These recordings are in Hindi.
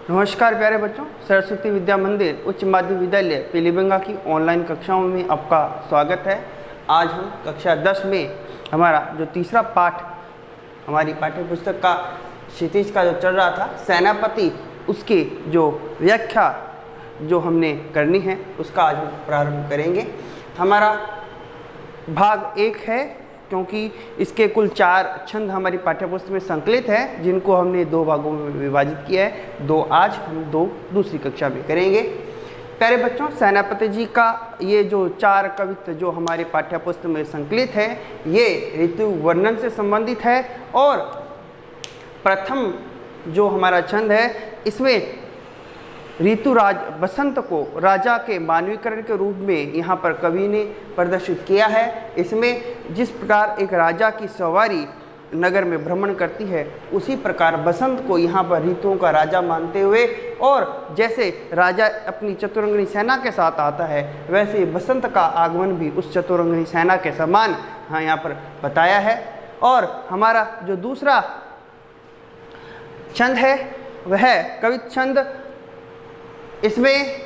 नमस्कार प्यारे बच्चों, सरस्वती विद्या मंदिर उच्च माध्यमिक विद्यालय पीलीबंगा की ऑनलाइन कक्षाओं में आपका स्वागत है। आज हम कक्षा 10 में हमारा जो तीसरा पाठ हमारी पाठ्य पुस्तक का क्षितिज का जो चल रहा था सेनापति, उसकी जो व्याख्या जो हमने करनी है उसका आज हम प्रारंभ करेंगे। हमारा भाग 1 है, क्योंकि इसके कुल 4 छंद हमारी पाठ्यपुस्तक में संकलित है, जिनको हमने 2 भागों में विभाजित किया है। 2 आज, हम 2 दूसरी कक्षा में करेंगे। प्यारे बच्चों, सेनापति जी का ये जो 4 कवित्व जो हमारे पाठ्यपुस्तक में संकलित है, ये ऋतु वर्णन से संबंधित है। और प्रथम जो हमारा छंद है, इसमें ऋतुराज बसंत को राजा के मानवीकरण के रूप में यहाँ पर कवि ने प्रदर्शित किया है। इसमें जिस प्रकार एक राजा की सवारी नगर में भ्रमण करती है, उसी प्रकार बसंत को यहाँ पर ऋतुओं का राजा मानते हुए, और जैसे राजा अपनी चतुरंगनी सेना के साथ आता है, वैसे ही बसंत का आगमन भी उस चतुरंगनी सेना के समान यहाँ पर बताया है। और हमारा जो दूसरा छंद है वह कवित्व छंद। इसमें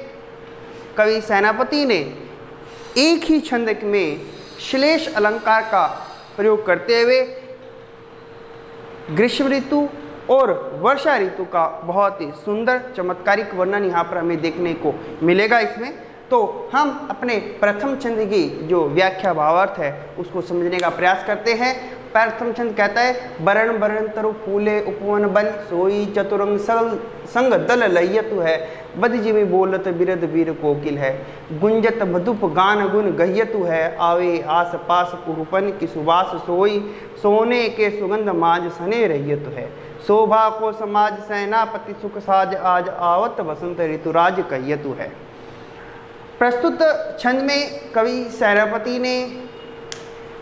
कवि सेनापति ने एक ही छंद में श्लेष अलंकार का प्रयोग करते हुए ग्रीष्म ऋतु और वर्षा ऋतु का बहुत ही सुंदर चमत्कारिक वर्णन यहाँ पर हमें देखने को मिलेगा। इसमें तो हम अपने प्रथम छंद की जो व्याख्या भावार्थ है उसको समझने का प्रयास करते हैं। प्रथम छंद कहता है, बरण बरण तरु फूले उपवन बन, सोई चतुरंग संग दल लयतु है, बद जिमि बोलत बिरद वीर कोकिल है, गुंजत मधुप गान गुण गह्यतु है, आवे आस पास पुरुपन की सुबास सोई, सोने के सुगंध माज सने रहियतु है, शोभा को समाज सेनापति सुख साज आज आवत बसंत ऋतुराज कह्यतु है। प्रस्तुत छंद में कवि सेनापति ने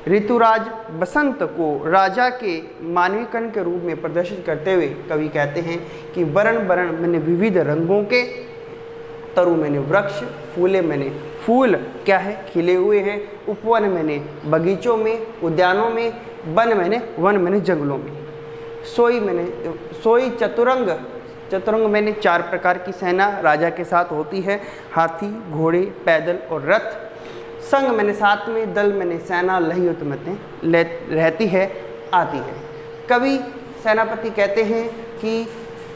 ऋतुराज बसंत को राजा के मानवीकरण के रूप में प्रदर्शित करते हुए कवि कहते हैं कि वरण वरण मैंने विविध रंगों के, तरु मैंने वृक्ष, फूले मैंने फूल क्या है खिले हुए हैं, उपवन मैंने बगीचों में उद्यानों में, वन मैंने जंगलों में, सोई चतुरंग मैंने 4 प्रकार की सेना राजा के साथ होती है, हाथी, घोड़े, पैदल और रथ। संग मैंने साथ में, दल मैंने सेना, लहियत में रहती है, आती है। कवि सेनापति कहते हैं कि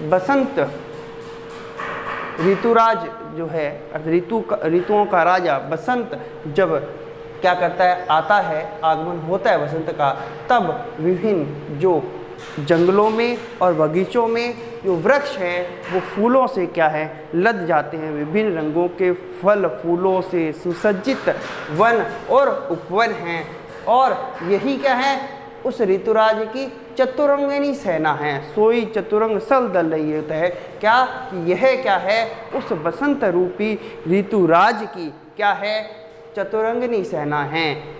बसंत ऋतुराज जो है, ऋतुओं का राजा बसंत जब क्या करता है, आता है, आगमन होता है बसंत का, तब विभिन्न जो जंगलों में और बगीचों में जो वृक्ष हैं वो फूलों से क्या है लद जाते हैं। विभिन्न रंगों के फल फूलों से सुसज्जित वन और उपवन हैं, और यही क्या है उस ऋतुराज की चतुरंगिनी सेना है। सोई चतुरंग सल दल लयतु है, क्या यह क्या है उस बसंत रूपी ऋतुराज की क्या है चतुरंगिनी सेना है।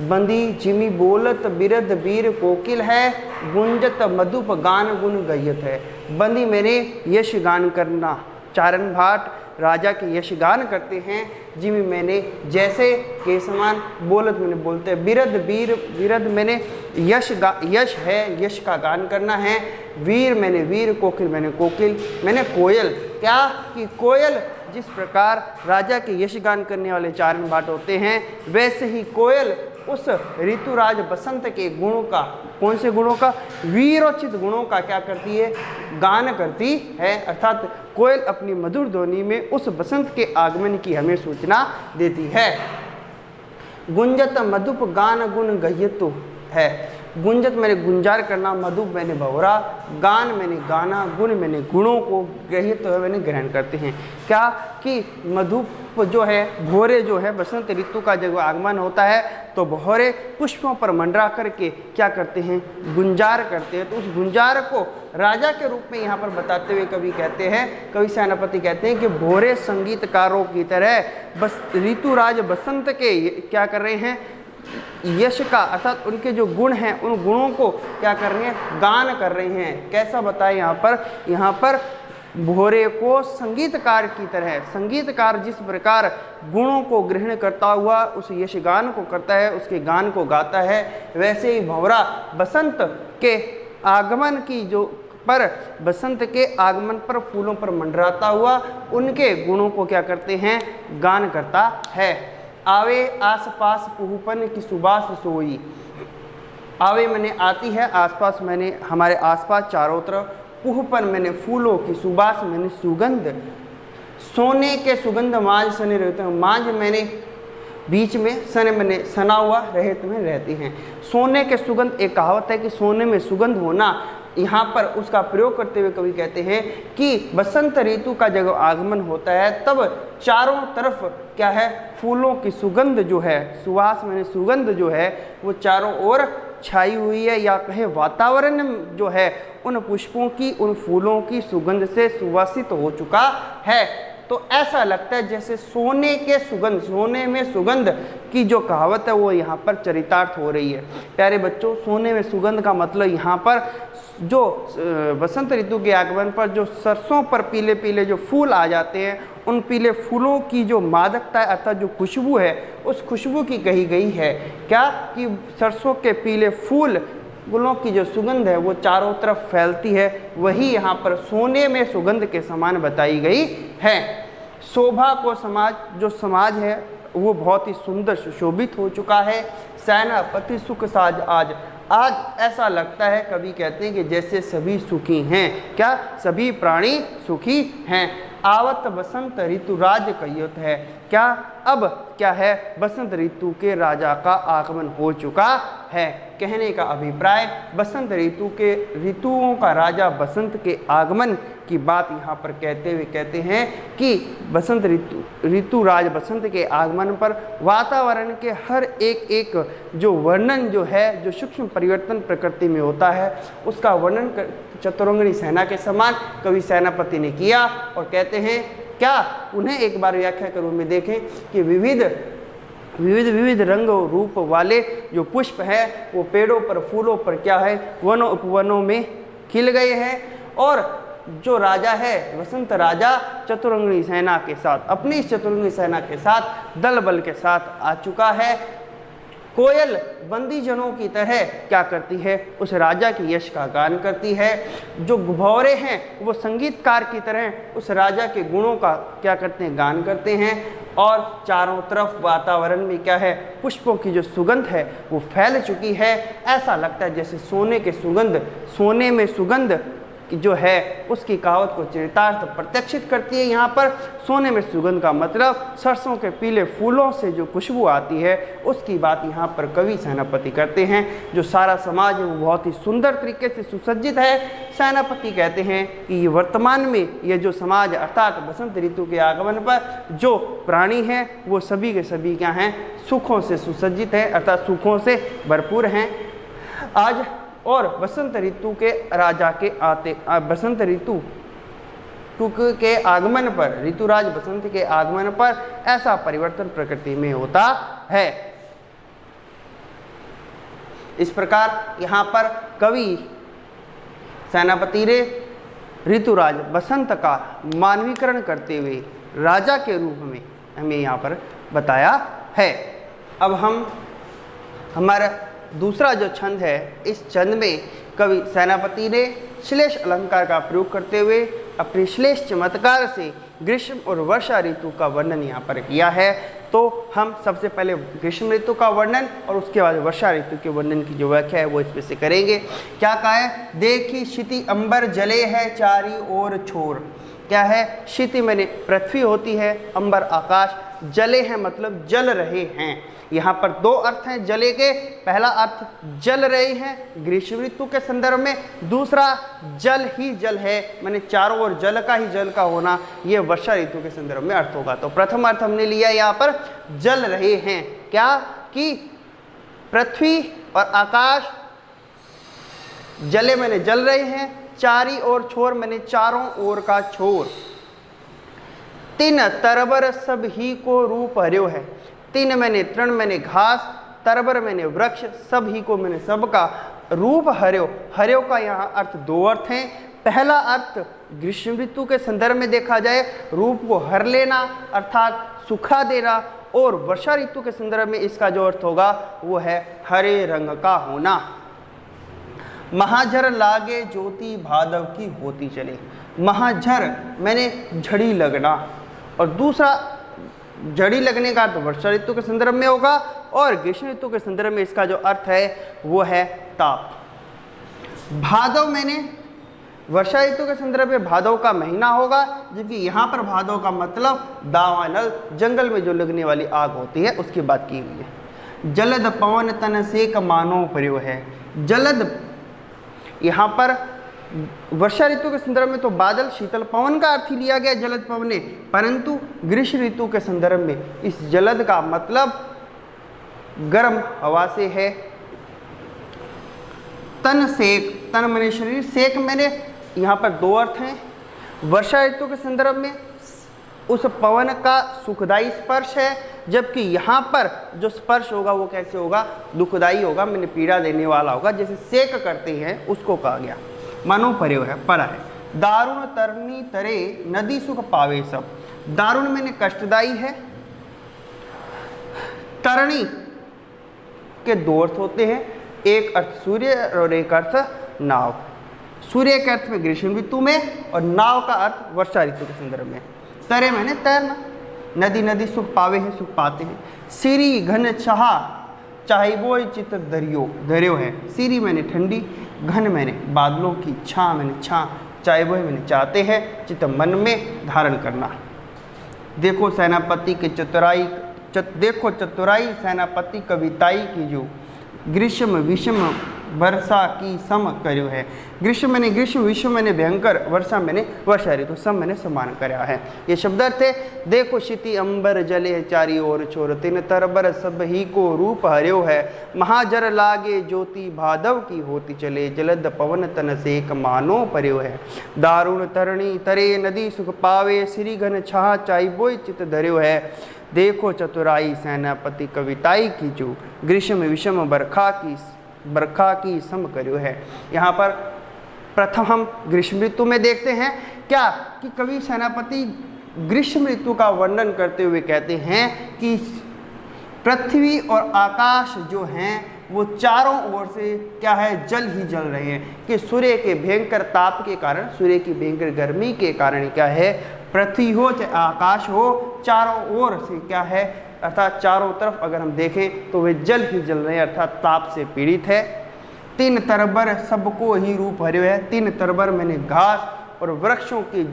बंदी जिमि बोलत बिरद वीर कोकिल है, गुंजत मधुप गान गुण गह्यत है। बंदी मैंने यश गान करना, चारण भाट राजा के यश गान करते हैं। जिमि मैंने जैसे के समान, बोलत मैंने बोलते हैं, बिरद मैंने यश है, यश का गान करना है। वीर मैंने वीर, कोकिल मैंने कोयल, क्या कि कोयल जिस प्रकार राजा के यश गान करने वाले चारण भाट होते हैं, वैसे ही कोयल उस ऋतुराज बसंत के गुणों का, कौन से गुणों का, वीरोचित गुणों का क्या करती है, गान करती है। अर्थात कोयल अपनी मधुर ध्वनि में उस बसंत के आगमन की हमें सूचना देती है। गुंजत मधुप गान गुण गह्यतु है, गुंजत मैंने गुंजार करना, मधुप मैंने भंवरा, गान मैंने गाना, गुण मैंने गुणों को, गृहित है मैंने ग्रहण करते हैं। क्या कि मधुप जो है, भौरे जो है, बसंत ऋतु का जब आगमन होता है तो भौरे पुष्पों पर मंडरा करके क्या करते हैं, गुंजार करते हैं। तो उस गुंजार को राजा के रूप में यहाँ पर बताते हुए कवि कहते हैं, कवि सेनापति कहते हैं कि भौरे संगीतकारों की तरह बस ऋतुराज बसंत के क्या कर रहे हैं, यश का, अर्थात उनके जो गुण हैं उन गुणों को क्या कर रहे हैं, गान कर रहे हैं। कैसा बताए यहाँ पर भौरे को संगीतकार की तरह, संगीतकार जिस प्रकार गुणों को ग्रहण करता हुआ उस यश गान को करता है, उसके गान को गाता है, वैसे ही भंवरा बसंत के आगमन की जो पर बसंत के आगमन पर फूलों पर मंडराता हुआ उनके गुणों को क्या करते हैं, गान करता है। आवे आसपास पुहुपन की सुबास सोई, आवे मैंने आती है, आसपास मैंने हमारे आसपास चारों तरफ, पुहपन मैंने फूलों की, सुबास मैंने सुगंध, सोने के सुगंध मांझ सने रहते हैं, मांझ मैंने बीच में, सने मैंने सना हुआ, रहत में रहती हैं। सोने के सुगंध, एक कहावत है कि सोने में सुगंध होना, यहाँ पर उसका प्रयोग करते हुए कवि कहते हैं कि बसंत ऋतु का जब आगमन होता है तब चारों तरफ क्या है, फूलों की सुगंध जो है, सुवास मैंने सुगंध जो है वो चारों ओर छाई हुई है, या कहे वातावरण जो है उन पुष्पों की, उन फूलों की सुगंध से सुवासित हो चुका है। तो ऐसा लगता है जैसे सोने के सुगंध, सोने में सुगंध की जो कहावत है वो यहाँ पर चरितार्थ हो रही है। प्यारे बच्चों, सोने में सुगंध का मतलब यहाँ पर जो बसंत ऋतु के आगमन पर जो सरसों पर पीले पीले जो फूल आ जाते हैं, उन पीले फूलों की जो मादकता है अर्थात जो खुशबू है, उस खुशबू की कही गई है क्या कि सरसों के पीले फूलों की जो सुगंध है वो चारों तरफ फैलती है, वही यहाँ पर सोने में सुगंध के समान बताई गई है। शोभा को समाज, जो समाज है वो बहुत ही सुंदर सुशोभित हो चुका है। सेनापति सुख साज आज, आज ऐसा लगता है, कवि कहते हैं कि जैसे सभी सुखी हैं, क्या सभी प्राणी सुखी हैं। आवत बसंत ऋतु राज कहियत है, क्या अब क्या है, बसंत ऋतु के राजा का आगमन हो चुका है। कहने का अभिप्राय बसंत ऋतु के, ऋतुओं का राजा बसंत के आगमन की बात यहाँ पर कहते हुए कहते हैं कि बसंत ऋतु राज बसंत के आगमन पर वातावरण के हर एक जो वर्णन जो है, जो सूक्ष्म परिवर्तन प्रकृति में होता है, उसका वर्णन चतुरंगिणी सेना के समान कवि सेनापति ने किया। और कहते हैं क्या, उन्हें एक बार व्याख्या के रूप में देखें कि विविध रंग और रूप वाले जो पुष्प है वो पेड़ों पर, फूलों पर क्या है, वनों उपवनों में खिल गए हैं। और जो राजा है, वसंत राजा चतुरंगिणी सेना के साथ, अपनी इस चतुरंगिणी सेना के साथ दल बल के साथ आ चुका है। कोयल बंदीजनों की तरह क्या करती है, उस राजा की यश का गान करती है। जो भौरे हैं वो संगीतकार की तरह उस राजा के गुणों का क्या करते हैं, गान करते हैं। और चारों तरफ वातावरण में क्या है, पुष्पों की जो सुगंध है वो फैल चुकी है। ऐसा लगता है जैसे सोने के सुगंध, सोने में सुगंध जो है उसकी कहावत को चरितार्थ प्रत्यक्षित करती है। यहाँ पर सोने में सुगंध का मतलब सरसों के पीले फूलों से जो खुशबू आती है उसकी बात यहाँ पर कवि सेनापति करते हैं। जो सारा समाज है वो बहुत ही सुंदर तरीके से सुसज्जित है। सेनापति कहते हैं कि ये वर्तमान में ये जो समाज अर्थात बसंत ऋतु के आगमन पर जो प्राणी हैं वो सभी के सभी क्या हैं, सुखों से सुसज्जित हैं अर्थात सुखों से भरपूर हैं आज। और बसंत ऋतु के राजा के आते, बसंत ऋतु के आगमन पर, ऋतुराज बसंत के आगमन पर ऐसा परिवर्तन प्रकृति में होता है। इस प्रकार यहाँ पर कवि सेनापति ने ऋतुराज बसंत का मानवीकरण करते हुए राजा के रूप में हमें यहाँ पर बताया है। अब हम हमारा दूसरा जो छंद है, इस छंद में कवि सेनापति ने श्लेष अलंकार का प्रयोग करते हुए अपनी श्लेष चमत्कार से ग्रीष्म और वर्षा ऋतु का वर्णन यहाँ पर किया है। तो हम सबसे पहले ग्रीष्म ऋतु का वर्णन और उसके बाद वर्षा ऋतु के वर्णन की जो व्याख्या है वो इसमें से करेंगे। क्या कहा है, देखी क्षिति अंबर जले है चारी ओर छोर। क्या है, क्षिति मैंने पृथ्वी होती है, अंबर आकाश, जले हैं मतलब जल रहे हैं। यहाँ पर दो अर्थ हैं जले के। पहला अर्थ जल रहे हैं ग्रीष्म ऋतु के संदर्भ में, दूसरा जल ही जल है मैंने चारों ओर जल का ही जल का होना, ये वर्षा ऋतु के संदर्भ में अर्थ होगा। तो प्रथम अर्थ हमने लिया यहाँ पर जल रहे हैं, क्या कि पृथ्वी और आकाश जले मैंने जल रहे हैं, चारी ओर छोर मैंने चारों ओर का छोर। तीन तरबर सब ही को रूप हर्यो है। तीन मैंने तृण मैंने घास, तरबर मैंने वृक्ष, सब ही को मैंने सबका रूप हर्यो। हर्यो का यहाँ अर्थ दो अर्थ हैं। पहला अर्थ ग्रीष्म ऋतु के संदर्भ में देखा जाए रूप को हर लेना अर्थात सुखा देना, और वर्षा ऋतु के संदर्भ में इसका जो अर्थ होगा वो है हरे रंग का होना। महाझर लागे ज्योति भादव की होती चले। महाझर मैंने झड़ी लगना, और दूसरा झड़ी लगने का तो वर्षा ऋतु के संदर्भ में होगा, और ग्रीष्म ऋतु के संदर्भ में इसका जो अर्थ है वो है ताप। भादव मैंने वर्षा ऋतु के संदर्भ में भादव का महीना होगा, जबकि यहाँ पर भादव का मतलब दावानल, जंगल में जो लगने वाली आग होती है उसकी बात की हुई है। जलद पवन तन सेक मानो प्रयोग है। जलद यहाँ पर वर्षा ऋतु के संदर्भ में तो बादल शीतल पवन का अर्थ ही लिया गया जलद पवने, परंतु ग्रीष्म ऋतु के संदर्भ में इस जलद का मतलब गर्म हवा से है। तन सेक, तन मैंने शरीर, सेक मैंने यहाँ पर दो अर्थ हैं। वर्षा ऋतु के संदर्भ में उस पवन का सुखदायी स्पर्श है, जबकि यहाँ पर जो स्पर्श होगा वो कैसे होगा, दुखदायी होगा, मैंने पीड़ा देने वाला होगा, जैसे सेक करते हैं उसको कहा गया। मानो प्रयोग है, परा है। दारुण तरनी तरे नदी सुख पावे सब। दारुण मैंने कष्टदायी है। तरणी के दो अर्थ होते हैं, एक अर्थ सूर्य और एक अर्थ नाव। सूर्य के अर्थ में ग्रीष्म ऋतु में, और नाव का अर्थ वर्षा ऋतु के संदर्भ में। तरे मैंने तैरना, नदी नदी सुख पावे है, सुख पाते हैं। सिरी घन छहा चाहे वो चित्र दरियो, दरियो है। सिरी मैंने ठंडी, घन मैंने बादलों की, छा मैंने छा, चाहे वो मैंने चाहते हैं, चित्त मन में धारण करना। देखो सेनापति के चतुराई, देखो चतुराई सेनापति कविताई की जो ग्रीष्म विषम वर्षा की सम कर्यो है। ग्रीष्म मैंने ग्रीष्म, विषम मैंने भयंकर, वर्षा मैंने वर्षा ऋतु, सम मैंने समान कराया है। ये शब्दार्थ है। देखो क्षिति अंबर जले चारी ओर छोर, तिन तरबर सब ही को रूप हर्यो है। महाजर लागे ज्योति भादव की होती चले, जलद पवन तन सेक मानो पर्यो है। दारुण तरणी तरे नदी सुख पावे, श्री घन छा चाई बोई चित धर्यो है। देखो चतुराई सेनापति कविताई की जो ग्रीष्म विषम बरखा की सम कर्यो है। यहाँ पर प्रथम हम ग्रीष्म ऋतु में देखते हैं क्या कि कवि सेनापति ग्रीष्म ऋतु का वर्णन करते हुए कहते हैं कि पृथ्वी और आकाश जो हैं वो चारों ओर से क्या है, जल ही जल रहे हैं। कि सूर्य के भयंकर ताप के कारण, सूर्य की भयंकर गर्मी के कारण क्या है, पृथ्वी हो चाहे आकाश हो, चारों ओर से क्या है, अर्थात चारों तरफ अगर हम देखें तो वे जल ही जल रहे हैं, अर्थात ताप से पीड़ित है। तीन तरबर सबको ही रूप हर्यो है। तीन तरबर मैंने घास और वृक्षों के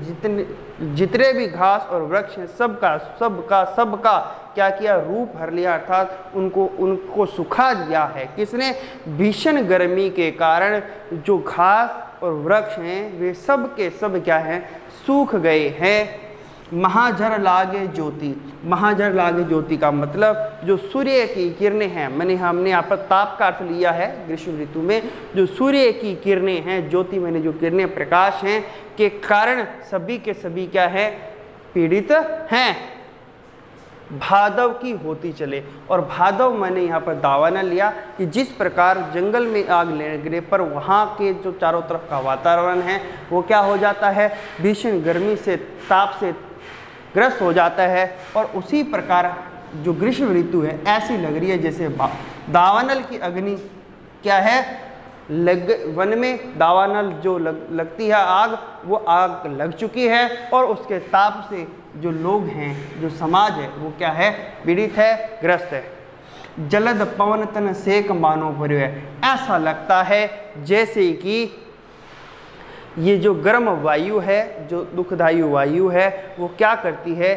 जितने भी घास और वृक्ष हैं सबका क्या किया, रूप हर लिया, अर्थात उनको सुखा दिया है। किसने, भीषण गर्मी के कारण जो घास और वृक्ष हैं वे सब के सब क्या हैं, सूख गए हैं। महाझर लागे ज्योति, महाझर लागे ज्योति का मतलब जो सूर्य की किरणें हैं, हमने यहाँ पर ताप का अर्थ लिया है ग्रीष्म ऋतु में, जो सूर्य की किरणें हैं, ज्योति मैंने जो किरणें प्रकाश हैं के कारण सभी के सभी क्या है, पीड़ित हैं। भादव की होती चले, और भादव मैंने यहाँ पर दावा न लिया कि जिस प्रकार जंगल में आग लगने पर वहाँ के जो चारों तरफ का वातावरण है वो क्या हो जाता है, भीषण गर्मी से, ताप से ग्रस्त हो जाता है, और उसी प्रकार जो ग्रीष्म ऋतु है ऐसी लग रही है जैसे दावानल की अग्नि क्या है, वन में दावानल जो लगती है आग, वो आग लग चुकी है, और उसके ताप से जो लोग हैं, जो समाज है वो क्या है, पीड़ित है, ग्रस्त है। जलद पवन तन सेक मानो पर्यो है। ऐसा लगता है जैसे कि ये जो गर्म वायु है, जो दुखदायी वायु है, वो क्या करती है,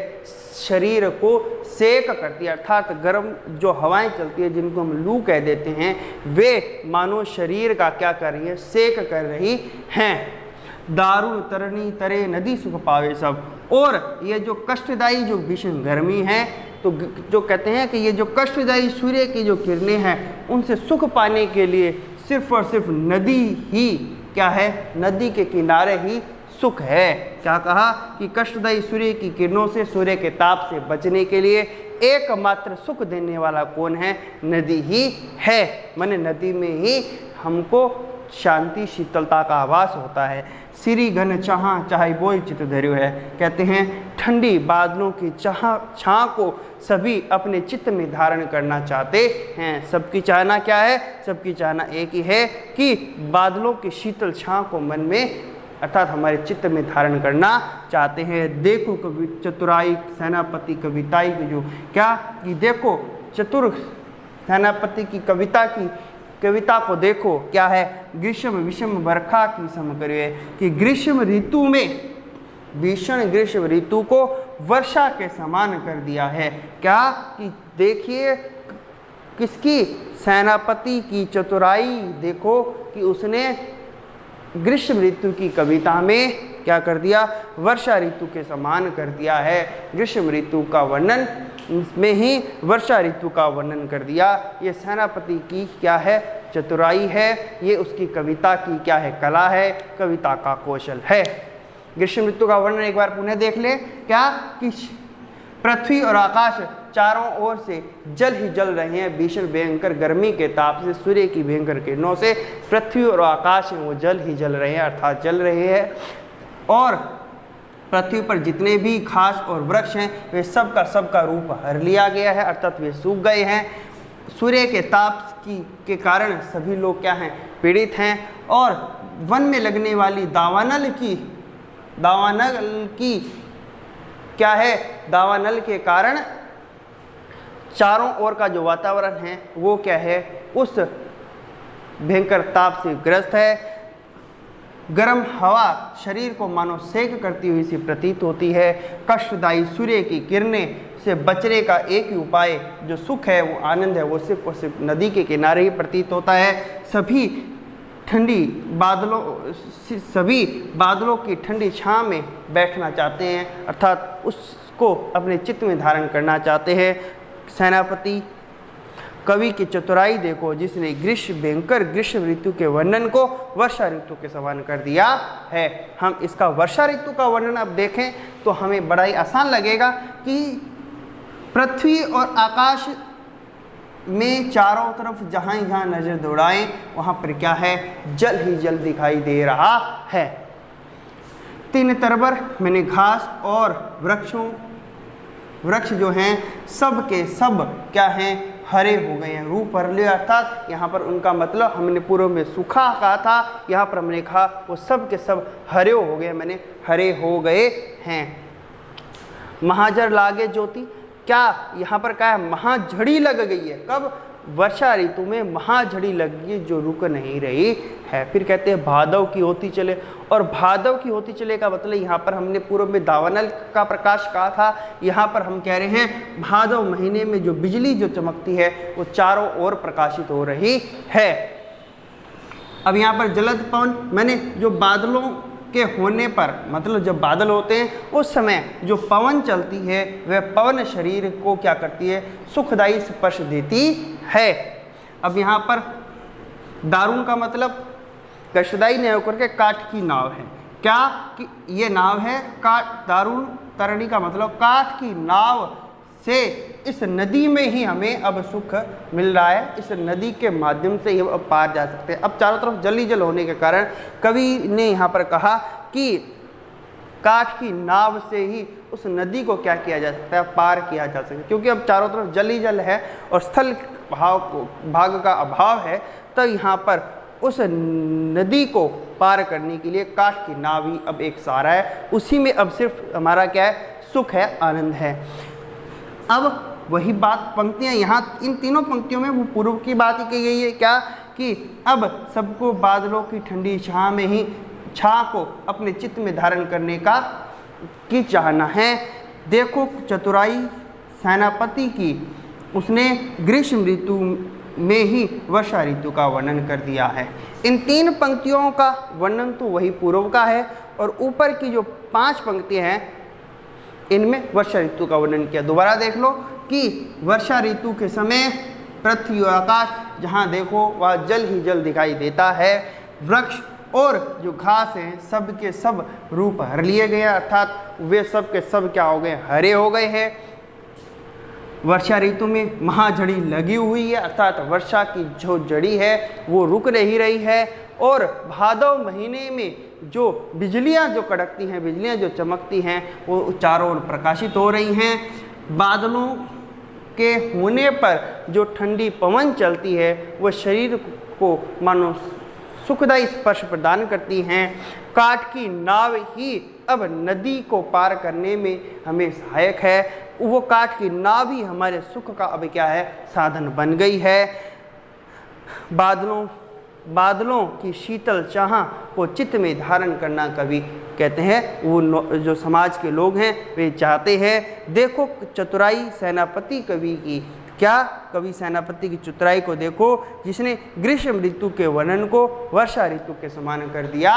शरीर को सेक करती है, अर्थात गर्म जो हवाएं चलती है जिनको हम लू कह देते हैं, वे मानो शरीर का क्या कर रही है, सेक कर रही हैं। दारुण तरनी तरे नदी सुख पावे सब। और ये जो कष्टदायी जो भीषण गर्मी है, तो जो कहते हैं कि ये जो कष्टदायी सूर्य की जो किरणें हैं उनसे सुख पाने के लिए सिर्फ और सिर्फ नदी ही क्या है, नदी के किनारे ही सुख है। क्या कहा कि कष्टदायी सूर्य की किरणों से, सूर्य के ताप से बचने के लिए एकमात्र सुख देने वाला कौन है, नदी ही है। माने नदी में ही हमको शांति शीतलता का आभास होता है। सिरी घन चाह चाहे बोल चित धैर्य है। कहते हैं ठंडी बादलों की छां को सभी अपने चित्त में धारण करना चाहते हैं। सबकी चाहना क्या है? सबकी चाहना एक ही है कि बादलों की शीतल छां को मन में अर्थात हमारे चित्त में धारण करना चाहते हैं। देखो कवि चतुराई सेनापति कविताई की जो क्या कि देखो चतुर सेनापति की कविता को देखो, क्या है? ग्रीष्म विषम वर्षा की समकर्य, कि ग्रीष्म ऋतु में भीषण ग्रीष्म ऋतु को वर्षा के समान कर दिया है। क्या कि देखिए किसकी? सेनापति की चतुराई देखो कि उसने ग्रीष्म ऋतु की कविता में क्या कर दिया? वर्षा ऋतु के समान कर दिया है। ग्रीष्म ऋतु का वर्णन में ही वर्षा ऋतु का वर्णन कर दिया। ये सेनापति की क्या है? चतुराई है। ये उसकी कविता की क्या है? कला है, कविता का कौशल है। ग्रीष्म ऋतु का वर्णन एक बार पुनः देख ले। क्या कि पृथ्वी और आकाश चारों ओर से जल ही जल रहे हैं। भीषण भयंकर गर्मी के ताप से, सूर्य की भयंकर किरणों से पृथ्वी और आकाश में वो जल ही जल रहे हैं, अर्थात जल रहे हैं। और पृथ्वी पर जितने भी घास और वृक्ष हैं वे सब का रूप हर लिया गया है, अर्थात वे सूख गए हैं। सूर्य के ताप के कारण सभी लोग क्या हैं? पीड़ित हैं। और वन में लगने वाली दावानल की क्या है? दावानल के कारण चारों ओर का जो वातावरण है वो क्या है? उस भयंकर ताप से ग्रस्त है। गर्म हवा शरीर को मानो सेक करती हुई सी प्रतीत होती है। कष्टदायी सूर्य की किरणें से बचने का एक ही उपाय जो सुख है, वो आनंद है, वो सिर्फ और सिर्फ नदी के किनारे ही प्रतीत होता है। सभी बादलों की ठंडी छां में बैठना चाहते हैं, अर्थात उसको अपने चित्त में धारण करना चाहते हैं। सेनापति कवि की चतुराई देखो, जिसने भयंकर ग्रीष्म ऋतु के वर्णन को वर्षा ऋतु के समान कर दिया है। हम इसका वर्षा ऋतु का वर्णन अब देखें तो हमें बड़ा ही आसान लगेगा कि पृथ्वी और आकाश में चारों तरफ जहाँ नजर दौड़ाएं वहाँ पर क्या है? जल ही जल दिखाई दे रहा है। तीन तरबर मैंने घास और वृक्ष जो हैं सब के सब क्या हैं? हरे हो गए हैं, रूप भर लिया। अर्थात यहाँ पर उनका मतलब, हमने पूर्व में सूखा कहा था, यहाँ पर हमने कहा वो सब के सब हरे हो गए, मैंने हरे हो गए हैं। महाजर लागे ज्योति, क्या यहाँ पर क्या है? महाझड़ी लग गई है। कब? वर्षा ऋतु में महाझड़ी लगी है जो रुक नहीं रही है। फिर कहते हैं भादव की होती चले, और भादव की होती चले का मतलब यहाँ पर हमने पूर्व में दावानल का प्रकाश कहा था, यहाँ पर हम कह रहे हैं भादव महीने में जो बिजली जो चमकती है वो चारों ओर प्रकाशित हो रही है। अब यहाँ पर जलद पवन, मैंने जो बादलों के होने पर मतलब जब बादल होते हैं उस समय जो पवन चलती है वह पवन शरीर को क्या करती है? सुखदायी स्पर्श देती है। अब यहाँ पर दारुण का मतलब कष्टदायी नहीं होकर के काठ की नाव है। क्या कि ये नाव है काठ, दारुण तरणी का मतलब काठ की नाव से इस नदी में ही हमें अब सुख मिल रहा है। इस नदी के माध्यम से ही हम अब पार जा सकते हैं। अब चारों तरफ जल ही जल होने के कारण कवि ने यहाँ पर कहा कि काठ की नाव से ही उस नदी को क्या किया जा सकता है? पार किया जा सकता है। क्योंकि अब चारों तरफ जल ही जल है और स्थल भाग का अभाव है, तो यहाँ पर उस नदी को पार करने के लिए काठ की नाव ही अब एक सहारा है। उसी में अब सिर्फ हमारा क्या है? सुख है, आनंद है। अब वही बात पंक्तियाँ यहाँ इन तीनों पंक्तियों में वो पूर्व की बात ही की गई है। क्या कि अब सबको बादलों की ठंडी छाँ में ही छाँ को अपने चित्त में धारण करने की चाहना है। देखो चतुराई सेनापति की, उसने ग्रीष्म ऋतु में ही वर्षा ऋतु का वर्णन कर दिया है। इन तीन पंक्तियों का वर्णन तो वही पूर्व का है, और ऊपर की जो 5 पंक्तियाँ हैं इनमें वर्षा ऋतु का वर्णन किया। दोबारा देख लो कि वर्षा ऋतु के समय पृथ्वी और आकाश जहाँ देखो वह जल ही जल दिखाई देता है। वृक्ष और जो घास हैं सब के सब रूप हर लिए गए हैं, अर्थात वे सब के सब क्या हो गए? हरे हो गए हैं। वर्षा ऋतु में महाझड़ी लगी हुई है, अर्थात वर्षा की जो जड़ी है वो रुक नहीं रही है। और भादव महीने में जो बिजलियां जो कड़कती हैं, बिजलियां जो चमकती हैं, वो चारों ओर प्रकाशित हो रही हैं। बादलों के होने पर जो ठंडी पवन चलती है वो शरीर को मानो सुखदायी स्पर्श प्रदान करती हैं। काठ की नाव ही अब नदी को पार करने में हमें सहायक है। वो काठ की नाव ही हमारे सुख का अब क्या है, साधन बन गई है। बादलों की शीतल चाह को चित्त में धारण करना कवि कहते हैं, वो जो समाज के लोग हैं वे चाहते हैं। देखो चतुराई सेनापति कवि की, क्या कवि सेनापति की चतुराई को देखो, जिसने ग्रीष्म ऋतु के वर्णन को वर्षा ऋतु के समान कर दिया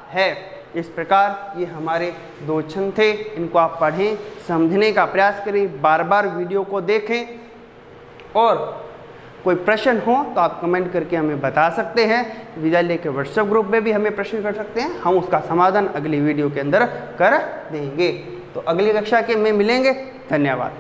है। इस प्रकार ये हमारे 2 छंद थे, इनको आप पढ़ें, समझने का प्रयास करें, बार बार वीडियो को देखें, और कोई प्रश्न हो तो आप कमेंट करके हमें बता सकते हैं। विद्यालय के व्हाट्सएप ग्रुप में भी हमें प्रश्न कर सकते हैं, हम उसका समाधान अगली वीडियो के अंदर कर देंगे। तो अगली कक्षा के में मिलेंगे। धन्यवाद।